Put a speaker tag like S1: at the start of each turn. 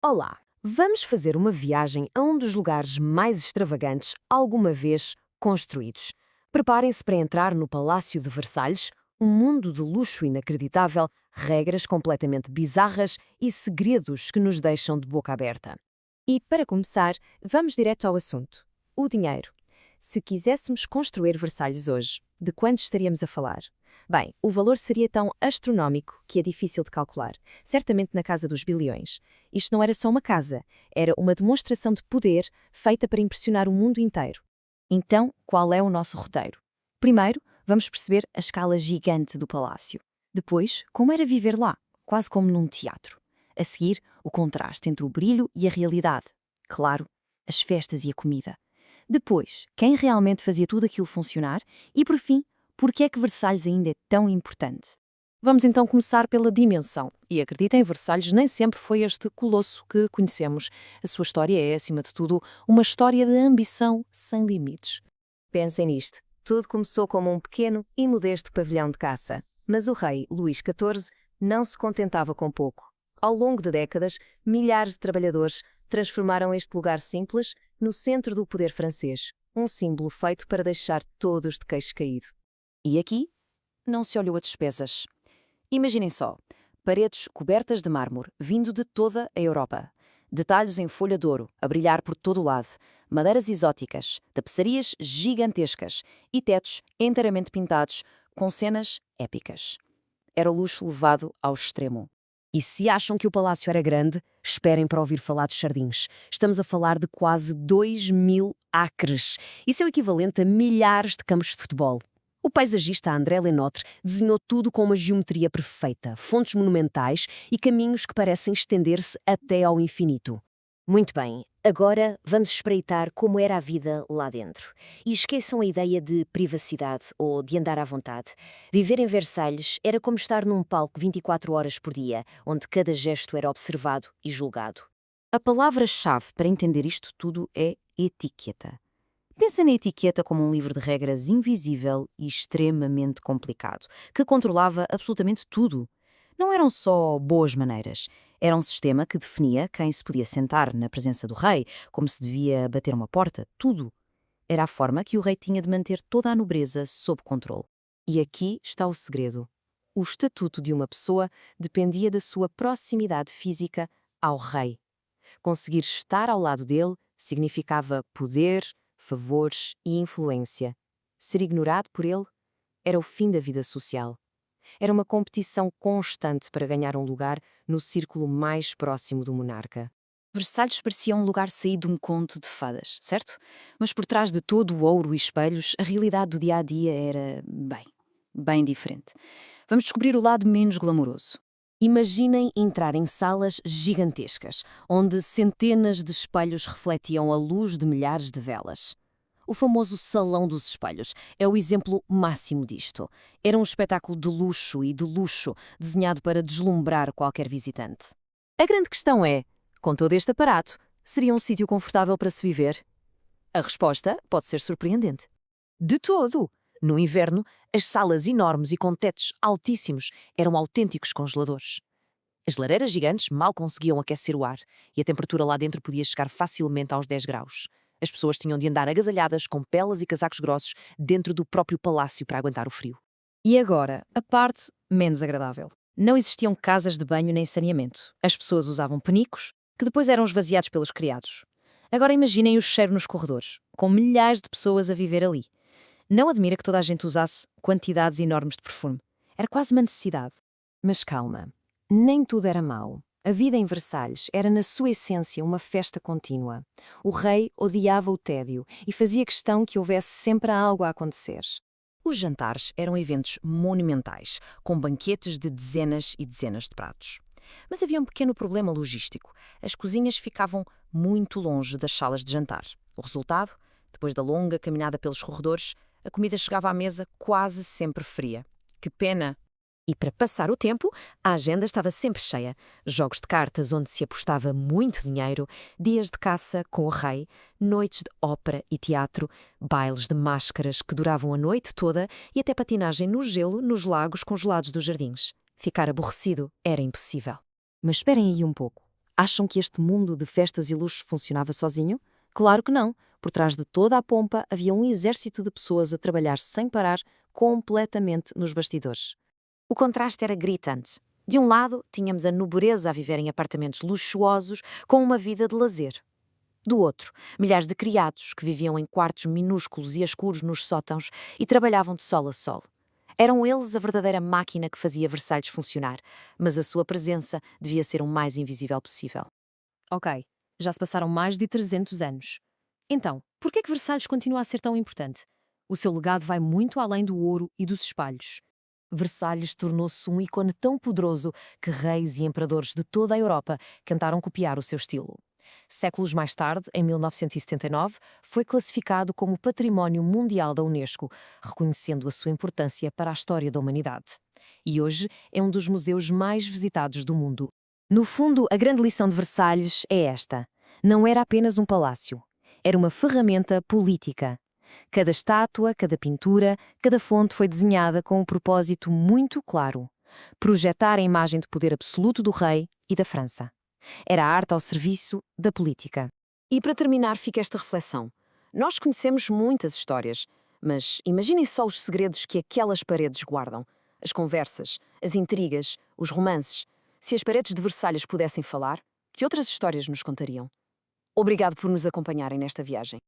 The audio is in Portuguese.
S1: Olá! Vamos fazer uma viagem a um dos lugares mais extravagantes alguma vez construídos. Preparem-se para entrar no Palácio de Versalhes, um mundo de luxo inacreditável, regras completamente bizarras e segredos que nos deixam de boca aberta.
S2: E, para começar, vamos direto ao assunto: o dinheiro. Se quiséssemos construir Versalhes hoje, de quanto estaríamos a falar? Bem, o valor seria tão astronómico que é difícil de calcular, certamente na casa dos bilhões. Isto não era só uma casa, era uma demonstração de poder feita para impressionar o mundo inteiro. Então, qual é o nosso roteiro? Primeiro, vamos perceber a escala gigante do palácio. Depois, como era viver lá, quase como num teatro. A seguir, o contraste entre o brilho e a realidade. Claro, as festas e a comida. Depois, quem realmente fazia tudo aquilo funcionar? E, por fim, por que é que Versalhes ainda é tão importante?
S1: Vamos então começar pela dimensão. E acreditem, Versalhes nem sempre foi este colosso que conhecemos. A sua história é, acima de tudo, uma história de ambição sem limites.
S2: Pensem nisto. Tudo começou como um pequeno e modesto pavilhão de caça. Mas o rei, Luís XIV, não se contentava com pouco. Ao longo de décadas, milhares de trabalhadores transformaram este lugar simples no centro do poder francês, um símbolo feito para deixar todos de queixo caído.
S1: E aqui não se olhou a despesas. Imaginem só, paredes cobertas de mármore vindo de toda a Europa. Detalhes em folha de ouro, a brilhar por todo o lado. Madeiras exóticas, tapeçarias gigantescas e tetos inteiramente pintados com cenas épicas. Era o luxo levado ao extremo. E se acham que o palácio era grande, esperem para ouvir falar dos jardins. Estamos a falar de quase 2.000 acres. Isso é o equivalente a milhares de campos de futebol. O paisagista André Lenotre desenhou tudo com uma geometria perfeita, fontes monumentais e caminhos que parecem estender-se até ao infinito.
S2: Muito bem, agora vamos espreitar como era a vida lá dentro. E esqueçam a ideia de privacidade ou de andar à vontade. Viver em Versalhes era como estar num palco 24 horas por dia, onde cada gesto era observado e julgado.
S1: A palavra-chave para entender isto tudo é etiqueta. Pensa na etiqueta como um livro de regras invisível e extremamente complicado, que controlava absolutamente tudo. Não eram só boas maneiras. Era um sistema que definia quem se podia sentar na presença do rei, como se devia bater uma porta, tudo. Era a forma que o rei tinha de manter toda a nobreza sob controle. E aqui está o segredo. O estatuto de uma pessoa dependia da sua proximidade física ao rei. Conseguir estar ao lado dele significava poder, favores e influência. Ser ignorado por ele era o fim da vida social. Era uma competição constante para ganhar um lugar no círculo mais próximo do monarca. Versalhes parecia um lugar saído de um conto de fadas, certo? Mas por trás de todo o ouro e espelhos, a realidade do dia-a-dia era, bem diferente. Vamos descobrir o lado menos glamouroso. Imaginem entrar em salas gigantescas, onde centenas de espelhos refletiam a luz de milhares de velas. O famoso Salão dos Espelhos é o exemplo máximo disto. Era um espetáculo de luxo, desenhado para deslumbrar qualquer visitante. A grande questão é, com todo este aparato, seria um sítio confortável para se viver? A resposta pode ser surpreendente. De todo! No inverno, as salas enormes e com tetos altíssimos eram autênticos congeladores. As lareiras gigantes mal conseguiam aquecer o ar e a temperatura lá dentro podia chegar facilmente aos 10 graus. As pessoas tinham de andar agasalhadas com pelas e casacos grossos dentro do próprio palácio para aguentar o frio. E agora, a parte menos agradável. Não existiam casas de banho nem saneamento. As pessoas usavam penicos, que depois eram esvaziados pelos criados. Agora imaginem o cheiro nos corredores, com milhares de pessoas a viver ali. Não admira que toda a gente usasse quantidades enormes de perfume. Era quase uma necessidade. Mas calma, nem tudo era mau. A vida em Versalhes era, na sua essência, uma festa contínua. O rei odiava o tédio e fazia questão que houvesse sempre algo a acontecer. Os jantares eram eventos monumentais, com banquetes de dezenas e dezenas de pratos. Mas havia um pequeno problema logístico. As cozinhas ficavam muito longe das salas de jantar. O resultado? Depois da longa caminhada pelos corredores, a comida chegava à mesa quase sempre fria. Que pena! E para passar o tempo, a agenda estava sempre cheia. Jogos de cartas onde se apostava muito dinheiro, dias de caça com o rei, noites de ópera e teatro, bailes de máscaras que duravam a noite toda e até patinagem no gelo nos lagos congelados dos jardins. Ficar aborrecido era impossível. Mas esperem aí um pouco.
S2: Acham que este mundo de festas e luxo funcionava sozinho? Claro que não. Por trás de toda a pompa havia um exército de pessoas a trabalhar sem parar, completamente nos bastidores.
S1: O contraste era gritante. De um lado, tínhamos a nobreza a viver em apartamentos luxuosos com uma vida de lazer. Do outro, milhares de criados que viviam em quartos minúsculos e escuros nos sótãos e trabalhavam de sol a sol. Eram eles a verdadeira máquina que fazia Versalhes funcionar, mas a sua presença devia ser o mais invisível possível.
S2: Ok, já se passaram mais de 300 anos. Então, por que Versalhes continua a ser tão importante? O seu legado vai muito além do ouro e dos espalhos.
S1: Versalhes tornou-se um ícone tão poderoso que reis e imperadores de toda a Europa tentaram copiar o seu estilo. Séculos mais tarde, em 1979, foi classificado como Património Mundial da Unesco, reconhecendo a sua importância para a história da humanidade. E hoje é um dos museus mais visitados do mundo.
S2: No fundo, a grande lição de Versalhes é esta. Não era apenas um palácio. Era uma ferramenta política. Cada estátua, cada pintura, cada fonte foi desenhada com um propósito muito claro: projetar a imagem de poder absoluto do rei e da França. Era a arte ao serviço da política.
S1: E para terminar, fica esta reflexão. Nós conhecemos muitas histórias, mas imaginem só os segredos que aquelas paredes guardam. As conversas, as intrigas, os romances. Se as paredes de Versalhes pudessem falar, que outras histórias nos contariam? Obrigado por nos acompanharem nesta viagem.